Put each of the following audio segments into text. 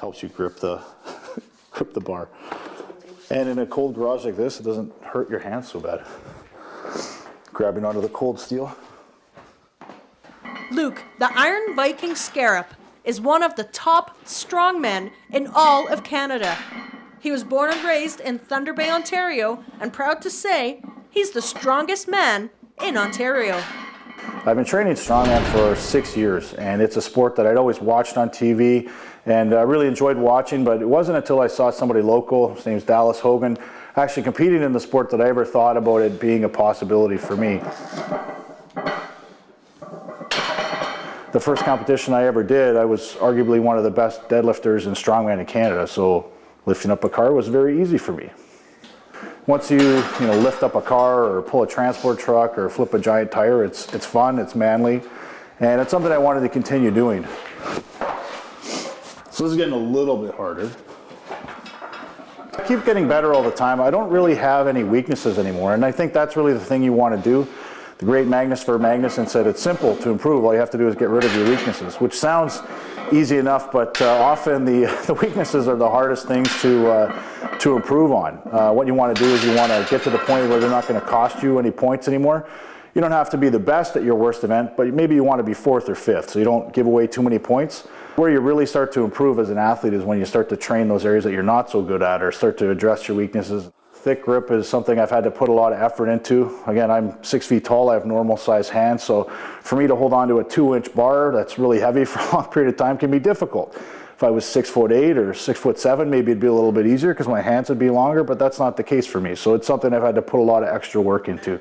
helps you grip the grip the bar. And in a cold garage like this, it doesn't hurt your hands so bad. Grabbing onto the cold steel. Luke, the Iron Viking Skaarup, is one of the top strongmen in all of Canada. He was born and raised in Thunder Bay, Ontario, and proud to say he's the strongest man in Ontario. I've been training strongman for 6 years, and it's a sport that I'd always watched on TV and really enjoyed watching, but it wasn't until I saw somebody local, his name's Dallas Hogan, actually competing in the sport that I ever thought about it being a possibility for me. The first competition I ever did, I was arguably one of the best deadlifters and strongman in Canada, so lifting up a car was very easy for me. Once you lift up a car or pull a transport truck or flip a giant tire, it's fun, it's manly, and it's something I wanted to continue doing. So this is getting a little bit harder. I keep getting better all the time. I don't really have any weaknesses anymore, and I think that's really the thing you want to do. The great Magnus Magnuson said it's simple to improve. All you have to do is get rid of your weaknesses, which sounds easy enough, but often the weaknesses are the hardest things to improve on. What you want to do is you want to get to the point where they're not going to cost you any points anymore. You don't have to be the best at your worst event, but maybe you want to be 4th or 5th, so you don't give away too many points. Where you really start to improve as an athlete is when you start to train those areas that you're not so good at or start to address your weaknesses. Thick grip is something I've had to put a lot of effort into. Again, I'm 6 feet tall, I have normal size hands, so for me to hold on to a 2-inch bar that's really heavy for a long period of time can be difficult. If I was 6'8" or 6'7", maybe it'd be a little bit easier because my hands would be longer, but that's not the case for me. So it's something I've had to put a lot of extra work into.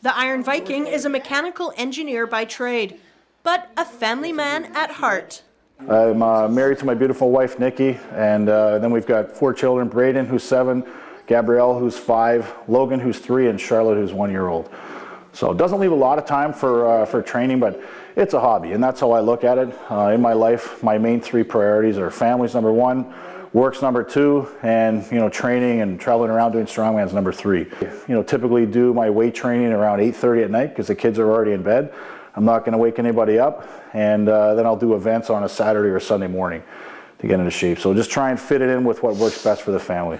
The Iron Viking is a mechanical engineer by trade, but a family man at heart. I'm married to my beautiful wife, Nikki, and then we've got 4 children, Braden, who's 7, Gabrielle, who's 5, Logan, who's 3, and Charlotte, who's 1-year-old. So it doesn't leave a lot of time for training, but it's a hobby, and that's how I look at it. In my life, my main 3 priorities are family's number 1, work's number 2, and training and traveling around doing strongman's number 3. Typically do my weight training around 8:30 at night because the kids are already in bed. I'm not going to wake anybody up, and then I'll do events on a Saturday or Sunday morning to get into shape. So just try and fit it in with what works best for the family.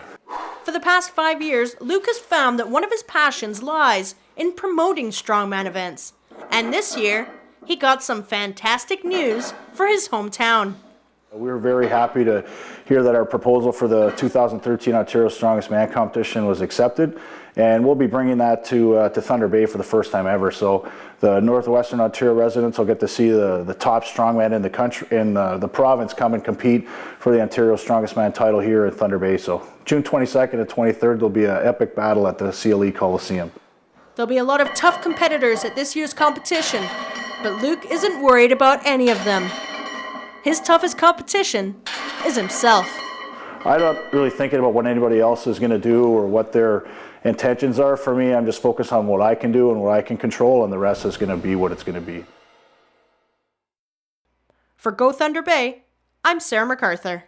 For the past 5 years, Luke has found that one of his passions lies in promoting strongman events. And this year, he got some fantastic news for his hometown. We were very happy to hear that our proposal for the 2013 Ontario Strongest Man competition was accepted, and we'll be bringing that to Thunder Bay for the first time ever. So the Northwestern Ontario residents will get to see the top strongman in the country, in the province, come and compete for the Ontario Strongest Man title here in Thunder Bay. So June 22nd and 23rd, there'll be an epic battle at the CLE Coliseum. There'll be a lot of tough competitors at this year's competition, but Luke isn't worried about any of them. His toughest competition is himself. I'm not really thinking about what anybody else is going to do or what their intentions are. For me, I'm just focused on what I can do and what I can control, and the rest is going to be what it's going to be. For Go Thunder Bay, I'm Sarah MacArthur.